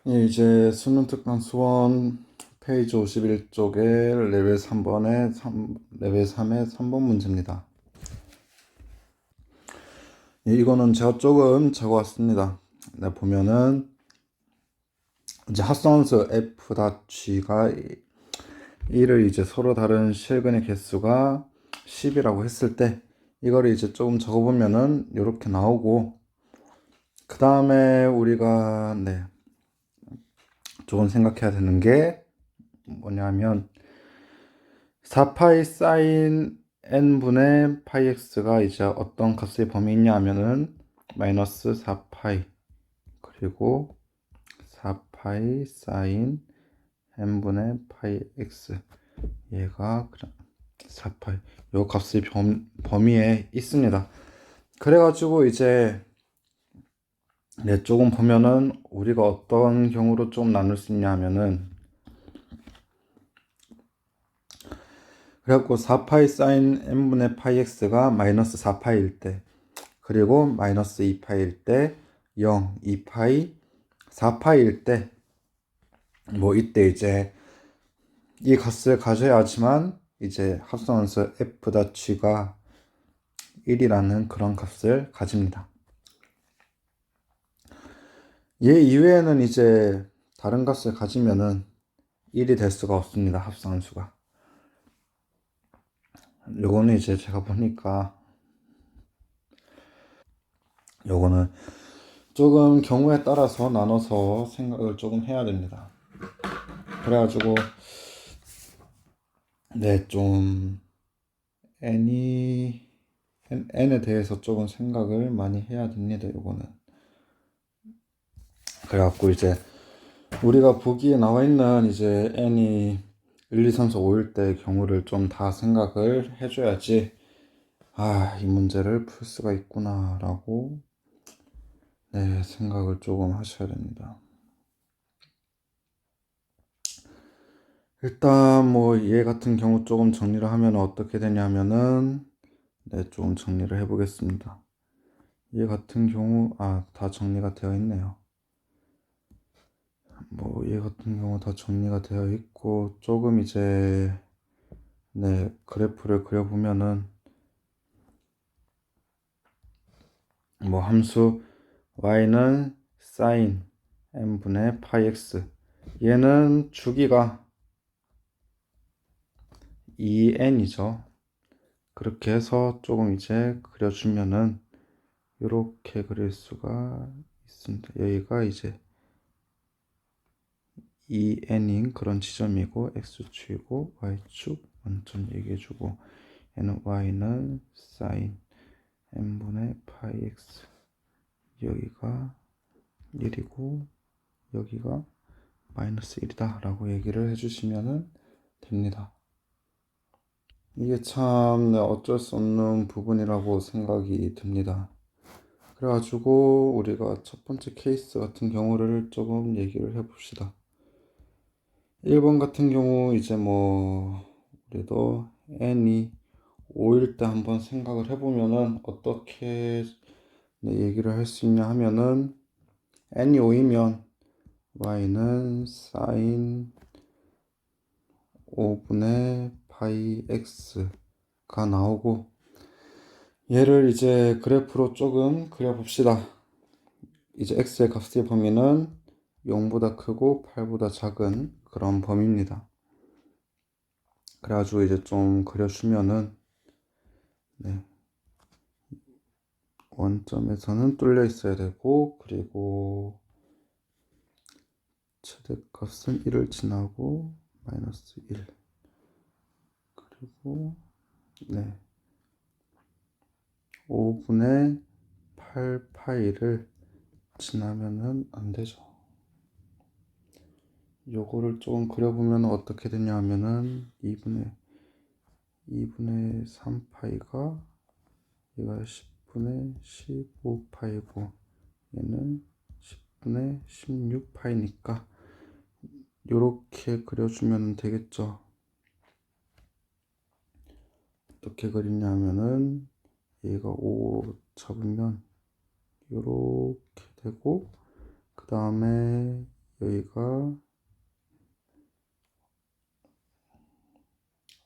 예, 이제 수능 특강 수원 페이지 51쪽에 레벨 3번에 레벨 3의 3번 문제입니다. 예, 이거는 제가 조금 적어왔습니다. 네, 보면은 이제 합성함수 f.g가 1을 이제 서로 다른 실근의 개수가 10이라고 했을 때 이거를 이제 조금 적어보면은 이렇게 나오고, 그 다음에 우리가 조금 생각해야 되는 게 뭐냐면 4파이 사인 n분의 파이 x가 이제 어떤 값의 범위냐 하면은 마이너스 4파이 그리고 4파이 사인 n분의 파이 x, 얘가 그냥 4파이 요 값의 범위에 있습니다. 그래가지고 이제 조금 보면은 우리가 어떤 경우로 좀 나눌 수 있냐 하면은, 그래갖고 4파이 사인 n분의 파이 x가 마이너스 4파이일 때, 그리고 마이너스 2파이일 때, 0, 2파이, 4파이일 때, 뭐 이때 이제 이 값을 가져야지만 이제 합성함수 f.g가 1이라는 그런 값을 가집니다. 얘 이외에는 이제 다른 값을 가지면은 1이 될 수가 없습니다. 합성함수가. 요거는 이제 제가 보니까 요거는 조금 경우에 따라서 나눠서 생각을 조금 해야 됩니다. 그래가지고 좀 n에 대해서 조금 생각을 많이 해야 됩니다. 요거는. 그래갖고 이제 우리가 보기에 나와 있는 이제 n이 1, 2, 3, 4, 5일 때 경우를 좀 다 생각을 해줘야지, 이 문제를 풀 수가 있구나 라고 생각을 조금 하셔야 됩니다. 일단 뭐 얘 같은 경우 조금 정리를 하면 어떻게 되냐면은, 좀 정리를 해보겠습니다. 얘 같은 경우 다 정리가 되어 있네요. 뭐 얘 같은 경우 다 정리가 되어 있고, 조금 이제 그래프를 그려보면은 뭐 함수 y는 sin n분의 파이 x, 얘는 주기가 2n이죠. 그렇게 해서 조금 이제 그려주면은 이렇게 그릴 수가 있습니다. 여기가 이제 2n인 그런 지점이고, x축이고 y축 완전 얘기해주고, 얘는 y는 sin n분의 파이 x, 여기가 1이고 여기가 마이너스 1이다 라고 얘기를 해주시면 됩니다. 이게 참 어쩔 수 없는 부분이라고 생각이 듭니다. 그래가지고 우리가 첫 번째 케이스 같은 경우를 조금 얘기를 해봅시다. 1번 같은 경우 이제 뭐 우리도 n이 5일 때 한번 생각을 해보면은 어떻게 얘기를 할 수 있냐 하면은, n이 5이면 y는 sin 5분의 파이 x가 나오고, 얘를 이제 그래프로 조금 그려봅시다. 이제 x의 값의 범위는 0보다 크고 8보다 작은 그런 범위입니다. 그래가지고 이제 좀 그려주면은 원점에서는 뚫려 있어야 되고, 그리고 최대값은 1을 지나고 마이너스 1, 그리고 5분의 8파이를 지나면은 안 되죠. 요거를 조금 그려보면 어떻게 되냐 하면은 2분의 3파이가, 얘가 10분의 15파이고 얘는 10분의 16파이니까 요렇게 그려주면 되겠죠. 어떻게 그리냐 하면은 얘가 5 잡으면 요렇게 되고, 그 다음에 여기가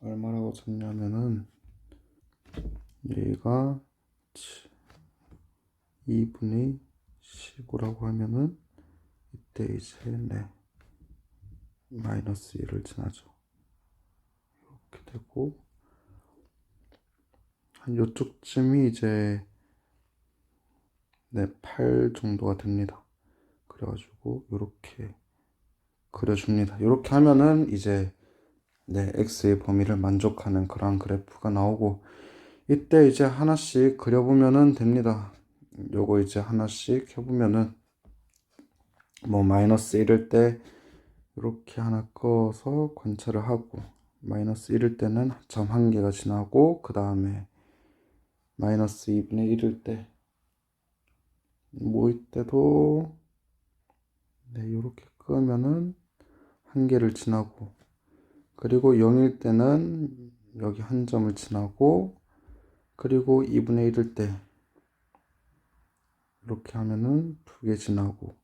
얼마라고 쳤냐면은 여기가 2분의 15라고 하면은 이때 이제 마이너스 1을 지나죠. 이렇게 되고 한 요쪽쯤이 이제 8 정도가 됩니다. 그래가지고 이렇게 그려줍니다. 이렇게 하면은 이제 x의 범위를 만족하는 그런 그래프가 나오고, 이때 이제 하나씩 그려보면은 됩니다. 요거 이제 하나씩 해보면은 뭐 마이너스 1일 때 이렇게 하나 꺼서 관찰을 하고, 마이너스 1일 때는 점 한 개가 지나고, 그 다음에 마이너스 2분의 1일 때 뭐 이때도 이렇게 끄면은 한 개를 지나고, 그리고 0일 때는 여기 한 점을 지나고, 그리고 2분의 1일 때 이렇게 하면은 두 개 지나고,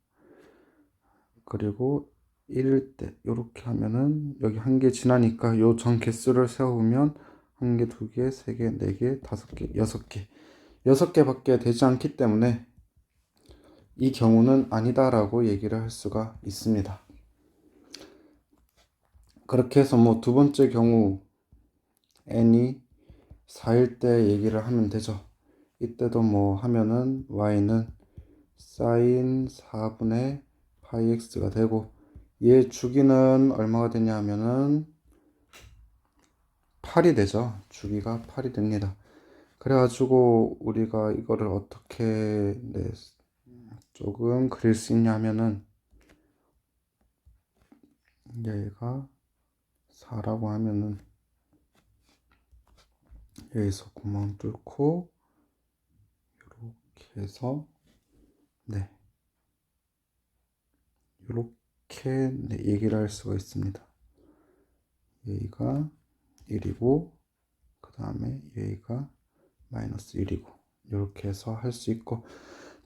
그리고 1일 때 이렇게 하면은 여기 한 개 지나니까 요 전 개수를 세워보면 한 개, 두 개, 세 개, 네 개, 다섯 개, 여섯 개밖에 되지 않기 때문에 이 경우는 아니다라고 얘기를 할 수가 있습니다. 그렇게 해서 뭐 두 번째 경우 n이 4일 때 얘기를 하면 되죠. 이때도 뭐 하면은 y는 sin 4분의 파이 x가 되고, 얘 주기는 얼마가 되냐 하면은 8이 되죠. 주기가 8이 됩니다. 그래가지고 우리가 이거를 어떻게 조금 그릴 수 있냐 하면은, 얘가 4라고 하면은 여기서 구멍 뚫고 이렇게 해서 이렇게 얘기를 할 수가 있습니다. 여기가 1이고 그 다음에 여기가 마이너스 1이고 이렇게 해서 할 수 있고,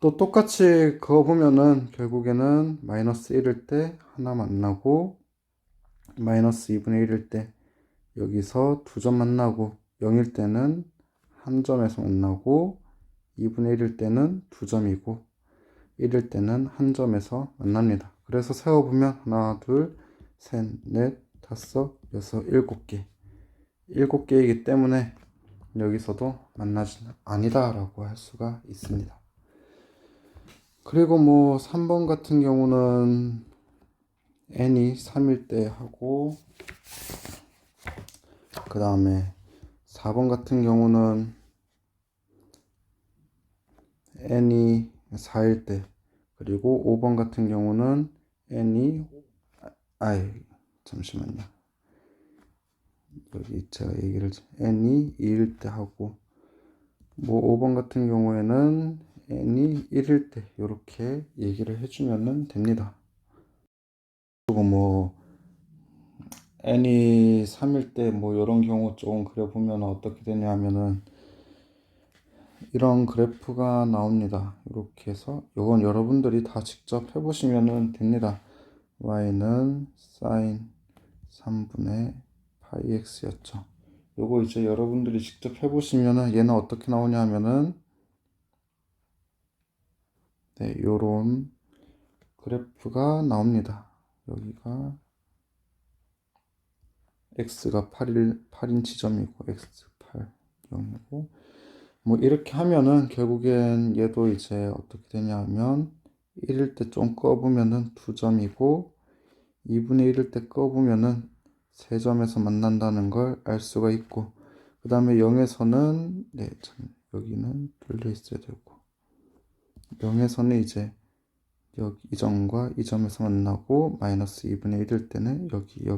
또 똑같이 그거 보면은 결국에는 마이너스 1일 때 하나 만나고, 마이너스 2분의 1일 때 여기서 두 점 만나고, 0일 때는 한 점에서 만나고, 2분의 1일 때는 두 점이고, 1일 때는 한 점에서 만납니다. 그래서 세어보면 하나, 둘, 셋, 넷, 다섯, 여섯, 일곱 개이기 때문에 여기서도 만나지는 아니다 라고 할 수가 있습니다. 그리고 뭐 3번 같은 경우는 n이 3일 때 하고, 그 다음에 4번 같은 경우는 n이 4일 때, 그리고 5번 같은 경우는 n이 잠시만요. 여기 제가 얘기를 n이 2일 때 하고, 뭐 5번 같은 경우에는 n이 1일 때 이렇게 얘기를 해주면 됩니다. 그리고 뭐 n이 3일 때 뭐 이런 경우 조금 그려보면 어떻게 되냐 하면은 이런 그래프가 나옵니다. 이렇게 해서 이건 여러분들이 다 직접 해보시면 됩니다. y는 sin 3분의 파이 x였죠. 요거 이제 여러분들이 직접 해보시면은 얘는 어떻게 나오냐 하면은 요런 그래프가 나옵니다. 여기가 x가 8인 지점이고 x 8, 0이고, 뭐 이렇게 하면은 결국엔 얘도 이제 어떻게 되냐 하면 1일 때 좀 꺼보면은 2점이고, 2분의 1일 때 꺼보면은 3점에서 만난다는 걸 알 수가 있고, 그 다음에 0에서는 여기는 뚫려 있어야 되고, 0에서는 이제 여기 이 점과 이 점에서 만나고, 마이너스 2분의 1일 때는 여기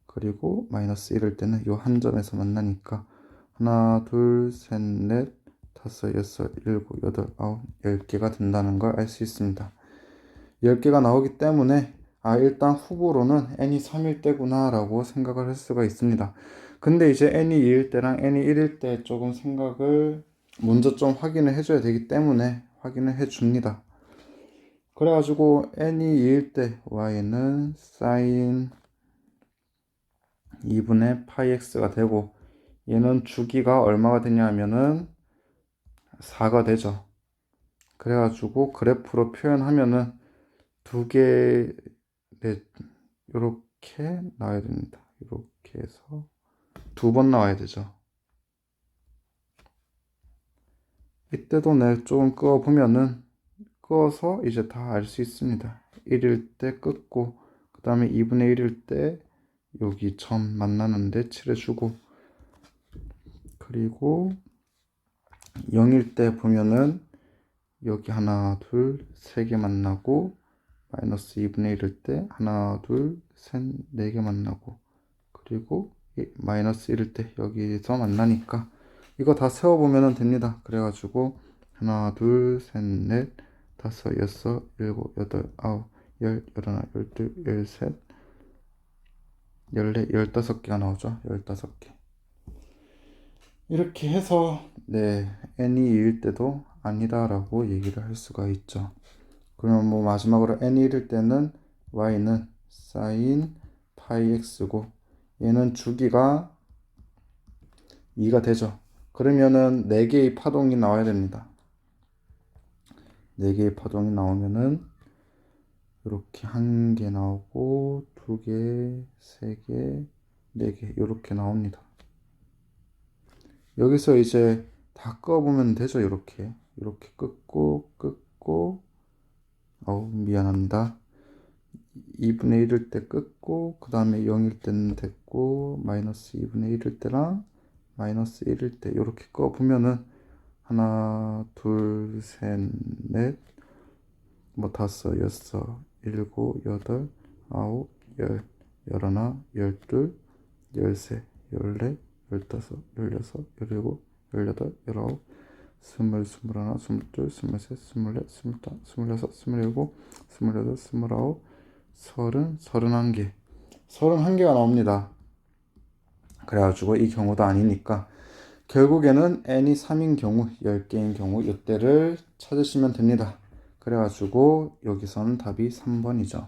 그리고 마이너스 1일 때는 이 한 점에서 만나니까 하나, 둘, 셋, 넷, 다섯, 여섯, 일곱, 여덟, 아홉, 10개가 된다는 걸 알 수 있습니다. 10개가 나오기 때문에 일단 후보로는 n이 3일 때구나 라고 생각을 할 수가 있습니다. 근데 이제 n이 2일 때랑 n이 1일 때 조금 생각을 먼저 좀 확인을 해줘야 되기 때문에 확인을 해줍니다. 그래가지고 n이 2일 때 y는 sin 2분의 파이 x가 되고, 얘는 주기가 얼마가 되냐 하면은 4가 되죠. 그래가지고 그래프로 표현하면은 두 개, 네, 요렇게 나와야 됩니다. 이렇게 해서 두 번 나와야 되죠. 이때도 네, 조금 끄어 보면은, 끄어서 이제 다 알 수 있습니다. 1일 때 끄고, 그 다음에 2분의 1일 때 여기 점 만나는데 칠해주고, 그리고 0일 때 보면은 여기 하나 둘 세 개 만나고, 마이너스 2분의 1일 때 하나 둘 셋 네 개 만나고, 그리고 마이너스 1일 때 여기서 만나니까 이거 다 세워보면 됩니다. 그래가지고 하나 둘 셋 넷 다섯 여섯 일곱 여덟 아홉 열 열하나 열둘 열셋 열네 15개가 나오죠. 15개. 이렇게 해서 네, n이 2일 때도 아니다 라고 얘기를 할 수가 있죠. 그러면 뭐 마지막으로 n이 1일 때는 y는 sin 파이 x고, 얘는 주기가 2가 되죠. 그러면은 4개의 파동이 나와야 됩니다. 4개의 파동이 나오면은 이렇게 한 개 나오고, 2개, 3개, 4개 이렇게 나옵니다. 여기서 이제 다 꺼보면 되죠. 이렇게 끊고 미안합니다. 2분의 1일 때 끊고, 그 다음에 0일 때는 됐고, 마이너스 2분의 1일 때랑 마이너스 1일 때 이렇게 꺼보면은 하나 둘 셋 넷 뭐 다섯 여섯 일곱 여덟 아홉 열 열하나 열둘 열셋 열넷 열다섯 열여섯 열일곱 열여덟 열아홉 스물 스물하나 스물둘 스물셋 스물넷 스물다섯 스물여섯 스물일곱 스물여덟 스물아홉 서른 31개 31개가 나옵니다. 그래가지고 이 경우도 아니니까 결국에는 n이 3인 경우, 10개인 경우 이때를 찾으시면 됩니다. 그래가지고 여기서는 답이 3번이죠.